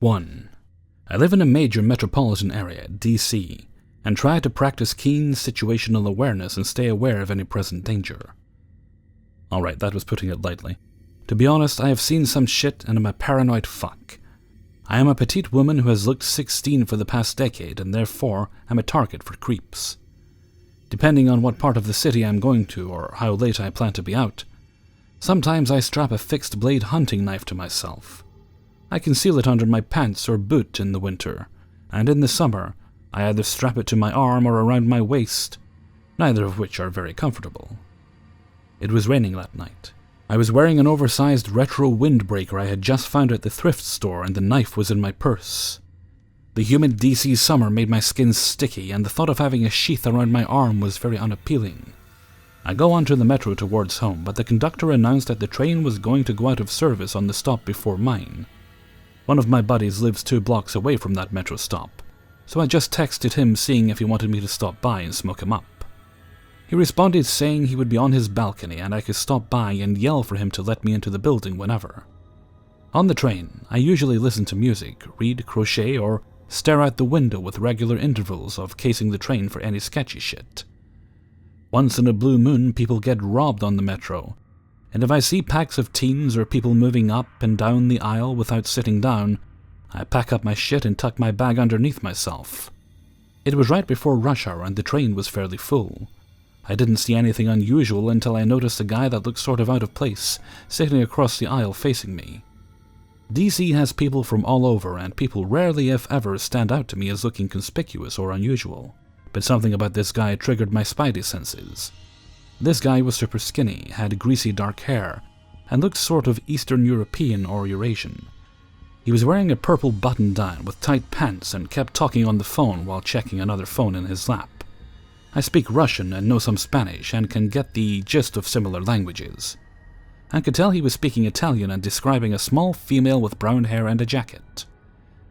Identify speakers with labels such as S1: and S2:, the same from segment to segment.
S1: 1. I live in a major metropolitan area, DC, and try to practice keen situational awareness and stay aware of any present danger. Alright, that was putting it lightly. To be honest, I have seen some shit and am a paranoid fuck. I am a petite woman who has looked 16 for the past decade and therefore am a target for creeps. Depending on what part of the city I am going to or how late I plan to be out, sometimes I strap a fixed blade hunting knife to myself. I conceal it under my pants or boot in the winter, and in the summer I either strap it to my arm or around my waist, neither of which are very comfortable. It was raining that night. I was wearing an oversized retro windbreaker I had just found at the thrift store, and the knife was in my purse. The humid DC summer made my skin sticky, and the thought of having a sheath around my arm was very unappealing. I go onto the metro towards home, but the conductor announced that the train was going to go out of service on the stop before mine. One of my buddies lives 2 blocks away from that metro stop, so I just texted him seeing if he wanted me to stop by and smoke him up. He responded saying he would be on his balcony and I could stop by and yell for him to let me into the building whenever. On the train, I usually listen to music, read, crochet, or stare out the window with regular intervals of casing the train for any sketchy shit. Once in a blue moon, people get robbed on the metro, and if I see packs of teens or people moving up and down the aisle without sitting down, I pack up my shit and tuck my bag underneath myself. It was right before rush hour and the train was fairly full. I didn't see anything unusual until I noticed a guy that looked sort of out of place, sitting across the aisle facing me. DC has people from all over, and people rarely if ever stand out to me as looking conspicuous or unusual, but something about this guy triggered my spidey senses. This guy was super skinny, had greasy dark hair, and looked sort of Eastern European or Eurasian. He was wearing a purple button-down with tight pants and kept talking on the phone while checking another phone in his lap. I speak Russian and know some Spanish and can get the gist of similar languages. I could tell he was speaking Italian and describing a small female with brown hair and a jacket.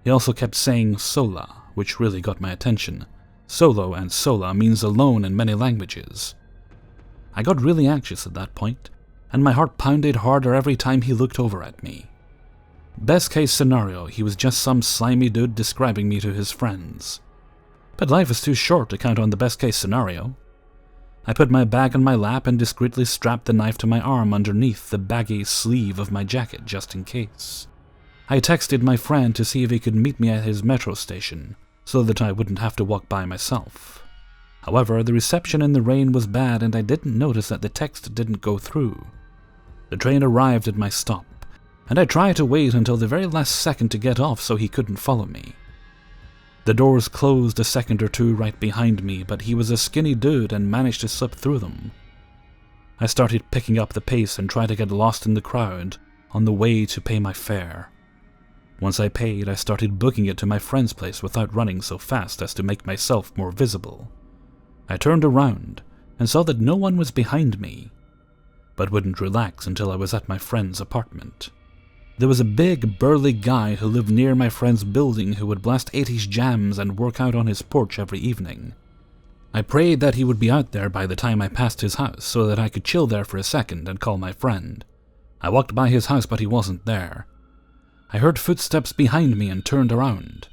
S1: He also kept saying sola, which really got my attention. Solo and sola means alone in many languages. I got really anxious at that point, and my heart pounded harder every time he looked over at me. Best case scenario, he was just some slimy dude describing me to his friends. But life is too short to count on the best case scenario. I put my bag on my lap and discreetly strapped the knife to my arm underneath the baggy sleeve of my jacket just in case. I texted my friend to see if he could meet me at his metro station, so that I wouldn't have to walk by myself. However, the reception in the rain was bad and I didn't notice that the text didn't go through. The train arrived at my stop, and I tried to wait until the very last second to get off so he couldn't follow me. The doors closed a second or two right behind me, but he was a skinny dude and managed to slip through them. I started picking up the pace and tried to get lost in the crowd on the way to pay my fare. Once I paid, I started booking it to my friend's place without running so fast as to make myself more visible. I turned around and saw that no one was behind me, but wouldn't relax until I was at my friend's apartment. There was a big, burly guy who lived near my friend's building who would blast 80s jams and work out on his porch every evening. I prayed that he would be out there by the time I passed his house so that I could chill there for a second and call my friend. I walked by his house, but he wasn't there. I heard footsteps behind me and turned around.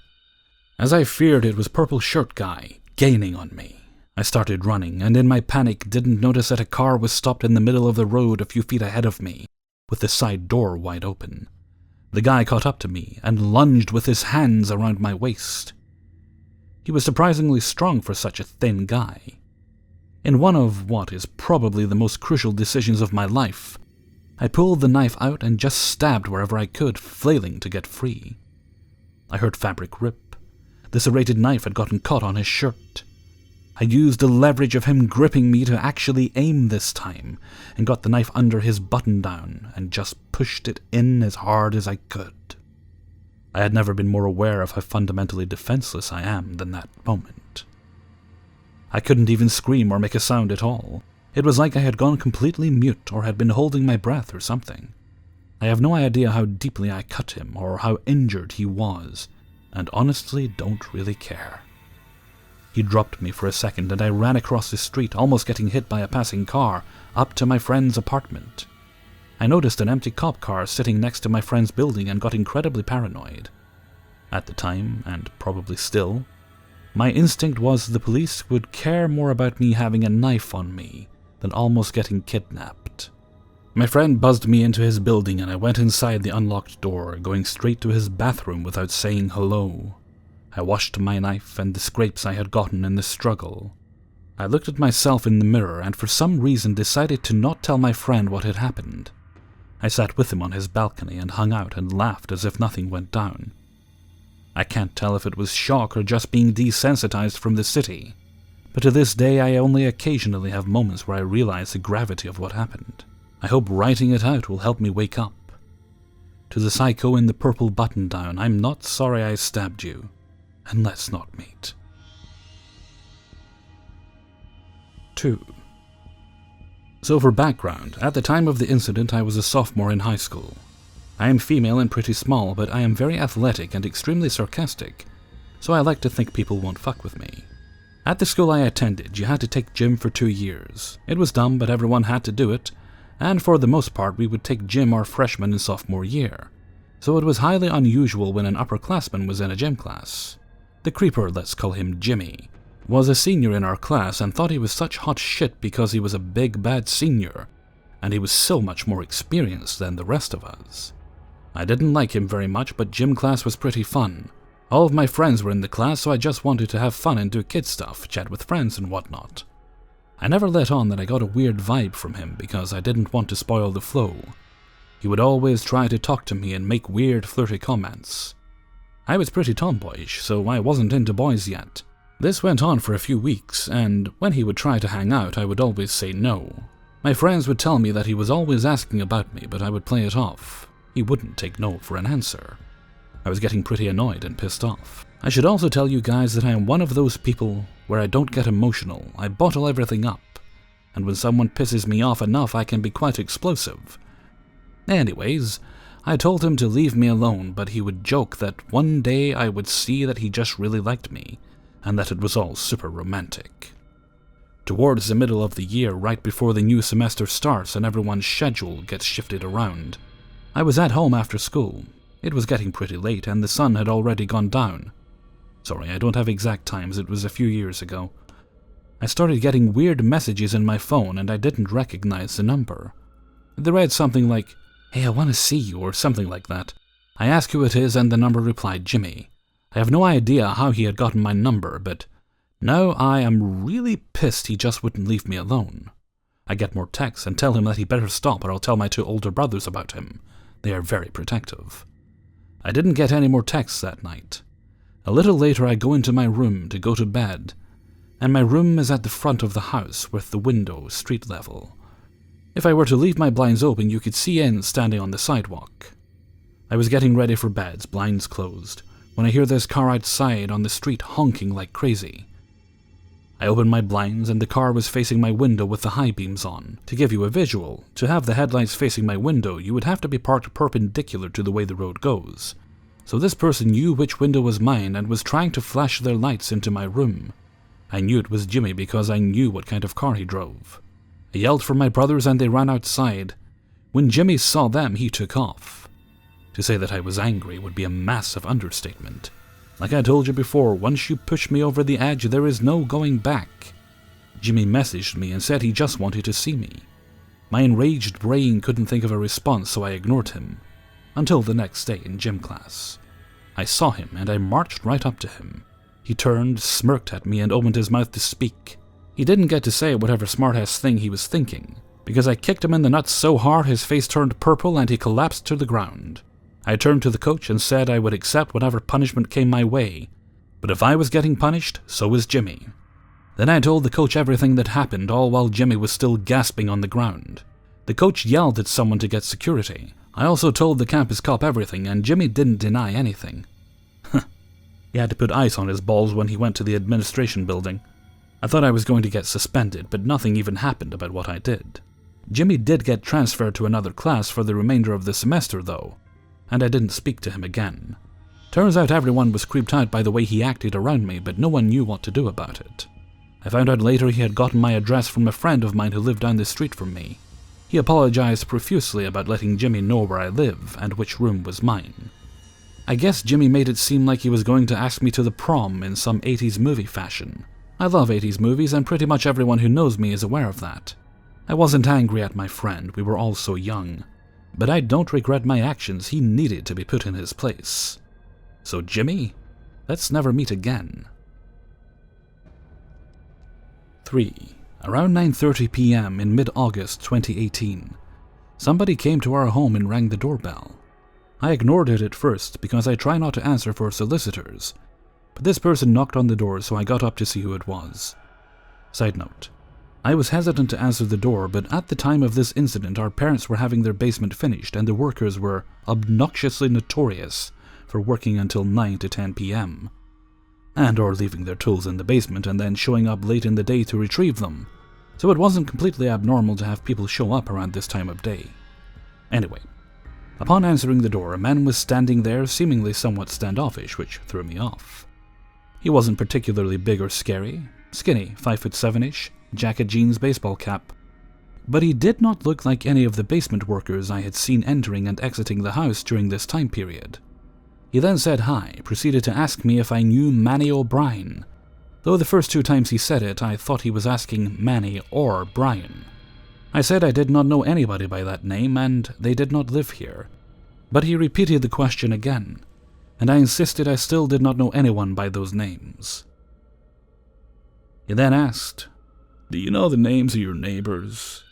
S1: As I feared, it was Purple Shirt Guy, gaining on me. I started running, and in my panic didn't notice that a car was stopped in the middle of the road a few feet ahead of me, with the side door wide open. The guy caught up to me and lunged with his hands around my waist. He was surprisingly strong for such a thin guy. In one of what is probably the most crucial decisions of my life, I pulled the knife out and just stabbed wherever I could, flailing to get free. I heard fabric rip. The serrated knife had gotten caught on his shirt. I used the leverage of him gripping me to actually aim this time, and got the knife under his button-down and just pushed it in as hard as I could. I had never been more aware of how fundamentally defenseless I am than that moment. I couldn't even scream or make a sound at all. It was like I had gone completely mute or had been holding my breath or something. I have no idea how deeply I cut him or how injured he was, and honestly don't really care. He dropped me for a second and I ran across the street, almost getting hit by a passing car, up to my friend's apartment. I noticed an empty cop car sitting next to my friend's building and got incredibly paranoid. At the time, and probably still, my instinct was the police would care more about me having a knife on me than almost getting kidnapped. My friend buzzed me into his building and I went inside the unlocked door, going straight to his bathroom without saying hello. I washed my knife and the scrapes I had gotten in the struggle. I looked at myself in the mirror and for some reason decided to not tell my friend what had happened. I sat with him on his balcony and hung out and laughed as if nothing went down. I can't tell if it was shock or just being desensitized from the city, but to this day I only occasionally have moments where I realize the gravity of what happened. I hope writing it out will help me wake up. To the psycho in the purple button-down, I'm not sorry I stabbed you, and let's not meet. 2. So for background, at the time of the incident I was a sophomore in high school. I am female and pretty small, but I am very athletic and extremely sarcastic, so I like to think people won't fuck with me. At the school I attended, you had to take gym for 2 years. It was dumb, but everyone had to do it, and for the most part we would take gym our freshman and sophomore year, so it was highly unusual when an upperclassman was in a gym class. The creeper, let's call him Jimmy, was a senior in our class and thought he was such hot shit because he was a big bad senior, and he was so much more experienced than the rest of us. I didn't like him very much, but gym class was pretty fun. All of my friends were in the class, so I just wanted to have fun and do kid stuff, chat with friends and whatnot. I never let on that I got a weird vibe from him because I didn't want to spoil the flow. He would always try to talk to me and make weird flirty comments. I was pretty tomboyish, so I wasn't into boys yet. This went on for a few weeks, and when he would try to hang out, I would always say no. My friends would tell me that he was always asking about me, but I would play it off. He wouldn't take no for an answer. I was getting pretty annoyed and pissed off. I should also tell you guys that I am one of those people where I don't get emotional. I bottle everything up, and when someone pisses me off enough, I can be quite explosive. Anyways, I told him to leave me alone, but he would joke that one day I would see that he just really liked me, and that it was all super romantic. Towards the middle of the year, right before the new semester starts and everyone's schedule gets shifted around, I was at home after school. It was getting pretty late and the sun had already gone down. Sorry, I don't have exact times, it was a few years ago. I started getting weird messages in my phone and I didn't recognize the number. They read something like, "Hey, I want to see you," or something like that. I asked who it is and the number replied Jimmy. I have no idea how he had gotten my number, but now I am really pissed he just wouldn't leave me alone. I get more texts and tell him that he better stop or I'll tell my 2 older brothers about him. They are very protective. I didn't get any more texts that night. A little later I go into my room to go to bed, and my room is at the front of the house with the window street level. If I were to leave my blinds open, you could see in standing on the sidewalk. I was getting ready for bed, blinds closed, when I hear this car outside on the street honking like crazy. I opened my blinds and the car was facing my window with the high beams on. To give you a visual, to have the headlights facing my window, you would have to be parked perpendicular to the way the road goes. So this person knew which window was mine and was trying to flash their lights into my room. I knew it was Jimmy because I knew what kind of car he drove. I yelled for my brothers and they ran outside. When Jimmy saw them, he took off. To say that I was angry would be a massive understatement. Like I told you before, once you push me over the edge, there is no going back. Jimmy messaged me and said he just wanted to see me. My enraged brain couldn't think of a response, so I ignored him. Until the next day in gym class. I saw him and I marched right up to him. He turned, smirked at me and opened his mouth to speak. He didn't get to say whatever smart-ass thing he was thinking, because I kicked him in the nuts so hard his face turned purple and he collapsed to the ground. I turned to the coach and said I would accept whatever punishment came my way, but if I was getting punished, so was Jimmy. Then I told the coach everything that happened, all while Jimmy was still gasping on the ground. The coach yelled at someone to get security. I also told the campus cop everything, and Jimmy didn't deny anything. He had to put ice on his balls when he went to the administration building. I thought I was going to get suspended, but nothing even happened about what I did. Jimmy did get transferred to another class for the remainder of the semester, though, and I didn't speak to him again. Turns out everyone was creeped out by the way he acted around me, but no one knew what to do about it. I found out later he had gotten my address from a friend of mine who lived down the street from me. He apologized profusely about letting Jimmy know where I live and which room was mine. I guess Jimmy made it seem like he was going to ask me to the prom in some 80s movie fashion. I love 80s movies, and pretty much everyone who knows me is aware of that. I wasn't angry at my friend, we were all so young. But I don't regret my actions, he needed to be put in his place. So Jimmy, let's never meet again. 3. Around 9:30 p.m. in mid-August 2018, somebody came to our home and rang the doorbell. I ignored it at first because I try not to answer for solicitors, but this person knocked on the door, so I got up to see who it was. Side note, I was hesitant to answer the door, but at the time of this incident our parents were having their basement finished and the workers were obnoxiously notorious for working until 9 to 10 p.m. and or leaving their tools in the basement and then showing up late in the day to retrieve them, so it wasn't completely abnormal to have people show up around this time of day. Anyway, upon answering the door, a man was standing there, seemingly somewhat standoffish, which threw me off. He wasn't particularly big or scary, skinny, 5'7"-ish, jacket, jeans, baseball cap, but he did not look like any of the basement workers I had seen entering and exiting the house during this time period. He then said hi, proceeded to ask me if I knew Manny O'Brien, though the first 2 times he said it, I thought he was asking Manny or Brian. I said I did not know anybody by that name and they did not live here, but he repeated the question again, and I insisted I still did not know anyone by those names. He then asked, "Do you know the names of your neighbors?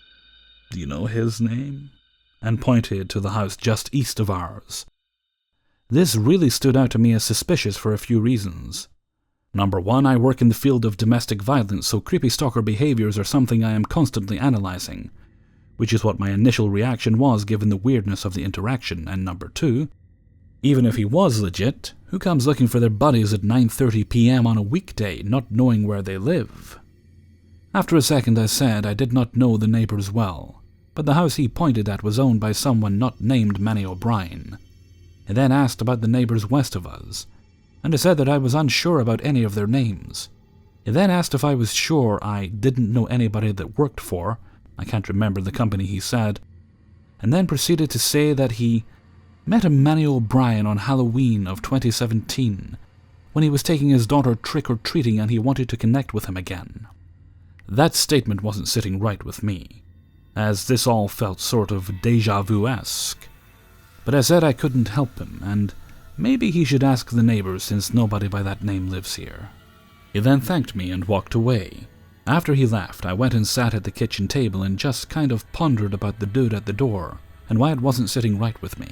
S1: Do you know his name?" and pointed to the house just east of ours. This really stood out to me as suspicious for a few reasons. Number 1, I work in the field of domestic violence, so creepy stalker behaviors are something I am constantly analyzing, which is what my initial reaction was given the weirdness of the interaction. And number 2, even if he was legit, who comes looking for their buddies at 9:30 p.m. on a weekday, not knowing where they live? After a second I said I did not know the neighbors well, but the house he pointed at was owned by someone not named Manny O'Brien. He then asked about the neighbors west of us, and I said that I was unsure about any of their names. He then asked if I was sure I didn't know anybody that worked for, I can't remember the company he said, and then proceeded to say that he met a Manny O'Brien on Halloween of 2017, when he was taking his daughter trick-or-treating and he wanted to connect with him again. That statement wasn't sitting right with me, as this all felt sort of déjà vu-esque. But I said I couldn't help him, and maybe he should ask the neighbors since nobody by that name lives here. He then thanked me and walked away. After he left, I went and sat at the kitchen table and just kind of pondered about the dude at the door and why it wasn't sitting right with me.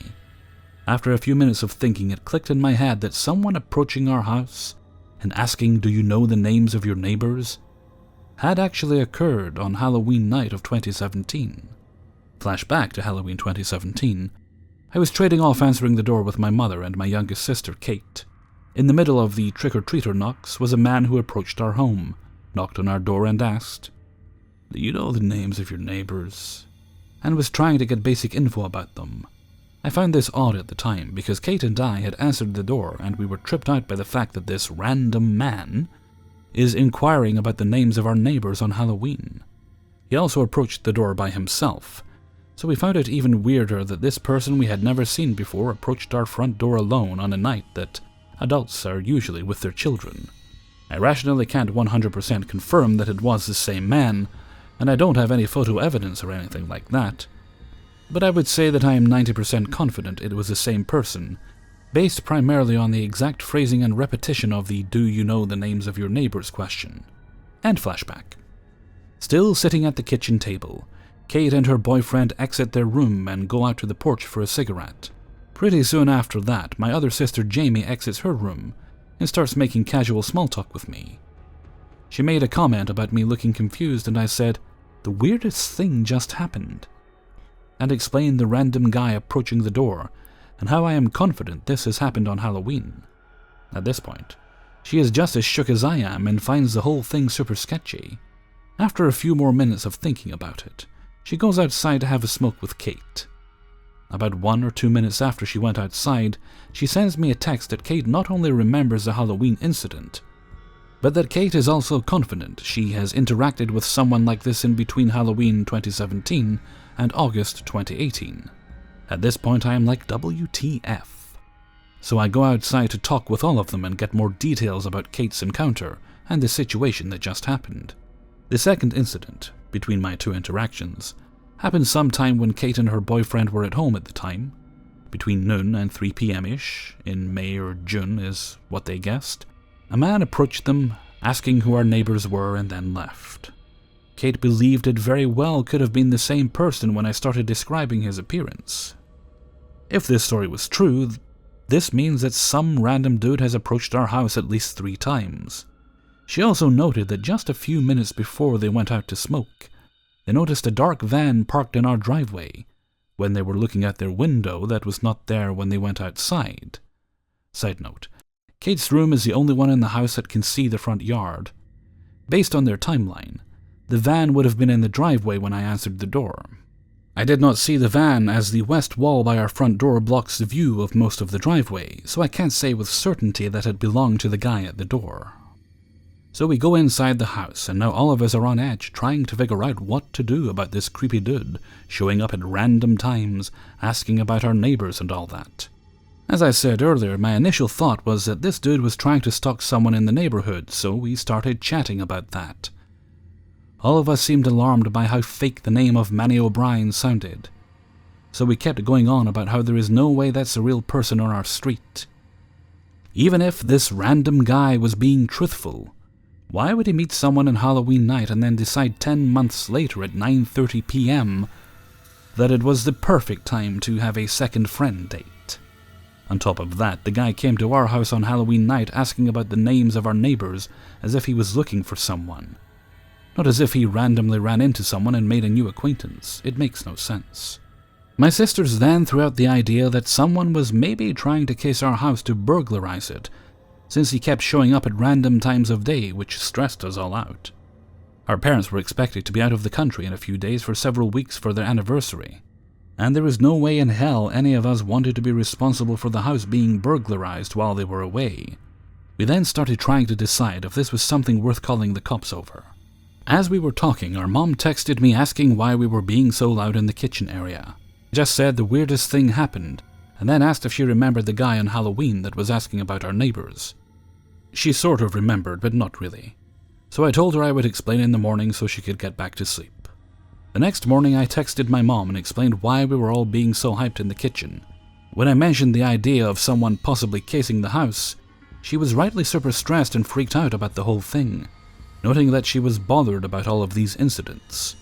S1: After a few minutes of thinking, it clicked in my head that someone approaching our house and asking, "Do you know the names of your neighbors?" had actually occurred on Halloween night of 2017. Flashback to Halloween 2017. I was trading off answering the door with my mother and my youngest sister, Kate. In the middle of the trick-or-treater knocks was a man who approached our home, knocked on our door and asked, "Do you know the names of your neighbors?" and was trying to get basic info about them. I found this odd at the time because Kate and I had answered the door and we were tripped out by the fact that this random man is inquiring about the names of our neighbors on Halloween. He also approached the door by himself, so we found it even weirder that this person we had never seen before approached our front door alone on a night that adults are usually with their children. I rationally can't 100% confirm that it was the same man, and I don't have any photo evidence or anything like that, but I would say that I am 90% confident it was the same person, based primarily on the exact phrasing and repetition of the "Do you know the names of your neighbors?" question. And flashback. Still sitting at the kitchen table, Kate and her boyfriend exit their room and go out to the porch for a cigarette. Pretty soon after that, my other sister Jamie exits her room and starts making casual small talk with me. She made a comment about me looking confused and I said, "The weirdest thing just happened," and explained the random guy approaching the door and how I am confident this has happened on Halloween. At this point, she is just as shook as I am and finds the whole thing super sketchy. After a few more minutes of thinking about it, she goes outside to have a smoke with Kate. About 1 or 2 minutes after she went outside, she sends me a text that Kate not only remembers the Halloween incident, but that Kate is also confident she has interacted with someone like this in between Halloween 2017 and August 2018. At this point I am like, WTF. So I go outside to talk with all of them and get more details about Kate's encounter and the situation that just happened. The second incident, between my two interactions, happened sometime when Kate and her boyfriend were at home at the time. Between noon and 3 p.m.-ish, in May or June is what they guessed. A man approached them, asking who our neighbors were, and then left. Kate believed it very well could have been the same person when I started describing his appearance. If this story was true, this means that some random dude has approached our house at least 3 times. She also noted that just a few minutes before they went out to smoke, they noticed a dark van parked in our driveway when they were looking at their window that was not there when they went outside. Side note, Kate's room is the only one in the house that can see the front yard. Based on their timeline, the van would have been in the driveway when I answered the door. I did not see the van as the west wall by our front door blocks the view of most of the driveway, so I can't say with certainty that it belonged to the guy at the door. So we go inside the house, and now all of us are on edge, trying to figure out what to do about this creepy dude showing up at random times, asking about our neighbors and all that. As I said earlier, my initial thought was that this dude was trying to stalk someone in the neighborhood, so we started chatting about that. All of us seemed alarmed by how fake the name of Manny O'Brien sounded, so we kept going on about how there is no way that's a real person on our street. Even if this random guy was being truthful, why would he meet someone on Halloween night and then decide 10 months later at 9:30 p.m. that it was the perfect time to have a second friend date? On top of that, the guy came to our house on Halloween night asking about the names of our neighbors as if he was looking for someone. Not as if he randomly ran into someone and made a new acquaintance. It makes no sense. My sisters then threw out the idea that someone was maybe trying to case our house to burglarize it, since he kept showing up at random times of day, which stressed us all out. Our parents were expected to be out of the country in a few days for several weeks for their anniversary, and there was no way in hell any of us wanted to be responsible for the house being burglarized while they were away. We then started trying to decide if this was something worth calling the cops over. As we were talking, our mom texted me asking why we were being so loud in the kitchen area. I just said the weirdest thing happened, and then asked if she remembered the guy on Halloween that was asking about our neighbors. She sort of remembered, but not really. So I told her I would explain in the morning so she could get back to sleep. The next morning I texted my mom and explained why we were all being so hyped in the kitchen. When I mentioned the idea of someone possibly casing the house, she was rightly super stressed and freaked out about the whole thing, noting that she was bothered about all of these incidents.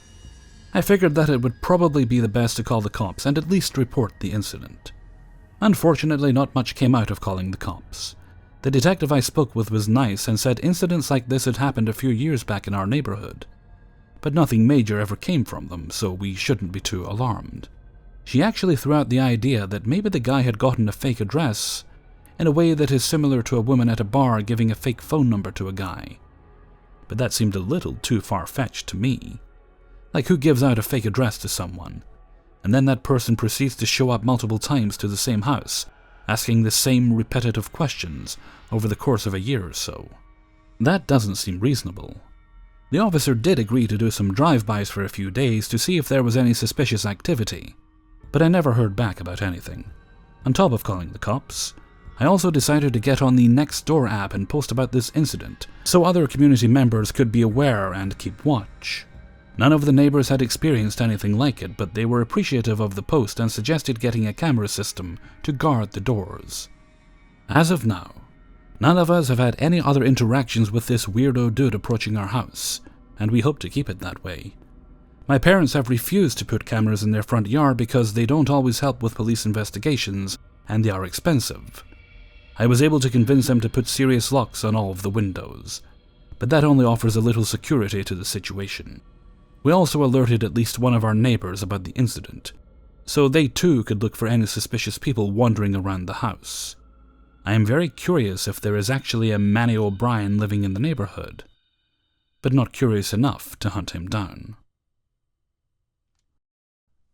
S1: I figured that it would probably be the best to call the cops and at least report the incident. Unfortunately, not much came out of calling the cops. The detective I spoke with was nice and said incidents like this had happened a few years back in our neighborhood, but nothing major ever came from them, so we shouldn't be too alarmed. She actually threw out the idea that maybe the guy had gotten a fake address in a way that is similar to a woman at a bar giving a fake phone number to a guy. But that seemed a little too far-fetched to me. Like, who gives out a fake address to someone, and then that person proceeds to show up multiple times to the same house, asking the same repetitive questions over the course of a year or so? That doesn't seem reasonable. The officer did agree to do some drive-bys for a few days to see if there was any suspicious activity, but I never heard back about anything. On top of calling the cops, I also decided to get on the Nextdoor app and post about this incident, so other community members could be aware and keep watch. None of the neighbors had experienced anything like it, but they were appreciative of the post and suggested getting a camera system to guard the doors. As of now, none of us have had any other interactions with this weirdo dude approaching our house, and we hope to keep it that way. My parents have refused to put cameras in their front yard because they don't always help with police investigations, and they are expensive. I was able to convince them to put serious locks on all of the windows, but that only offers a little security to the situation. We also alerted at least one of our neighbors about the incident, so they too could look for any suspicious people wandering around the house. I am very curious if there is actually a Manny O'Brien living in the neighborhood, but not curious enough to hunt him down.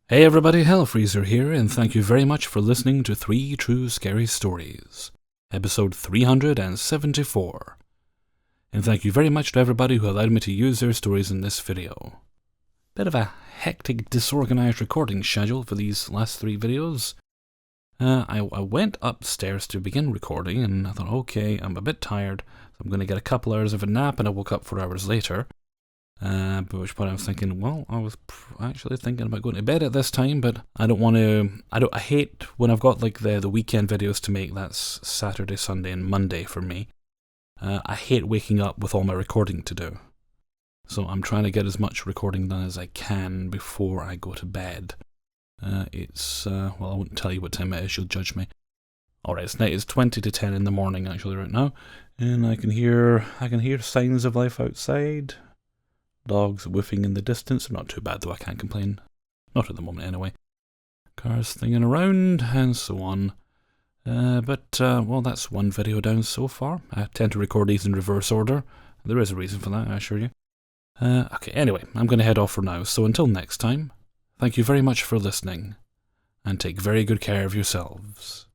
S1: Hey everybody, Hellfreezer here, and thank you very much for listening to 3 True Scary Stories, episode 374. And thank you very much to everybody who allowed me to use their stories in this video. Bit of a hectic, disorganized recording schedule for these last 3 videos. I went upstairs to begin recording, and I thought, okay, I'm a bit tired, so I'm going to get a couple hours of a nap, and I woke up 4 hours later. By which point I was thinking, well, I was actually thinking about going to bed at this time, but I don't want to. I hate when I've got like the weekend videos to make. That's Saturday, Sunday, and Monday for me. I hate waking up with all my recording to do. So I'm trying to get as much recording done as I can before I go to bed. Well, I won't tell you what time it is, you'll judge me. Alright, it's 20 to 10 in the morning actually right now, and I can hear signs of life outside. Dogs woofing in the distance. Not too bad though, I can't complain. Not at the moment anyway. Cars thinging around, and so on. Well, that's one video down so far. I tend to record these in reverse order. There is a reason for that, I assure you. Okay, anyway, I'm going to head off for now, so until next time, thank you very much for listening, and take very good care of yourselves.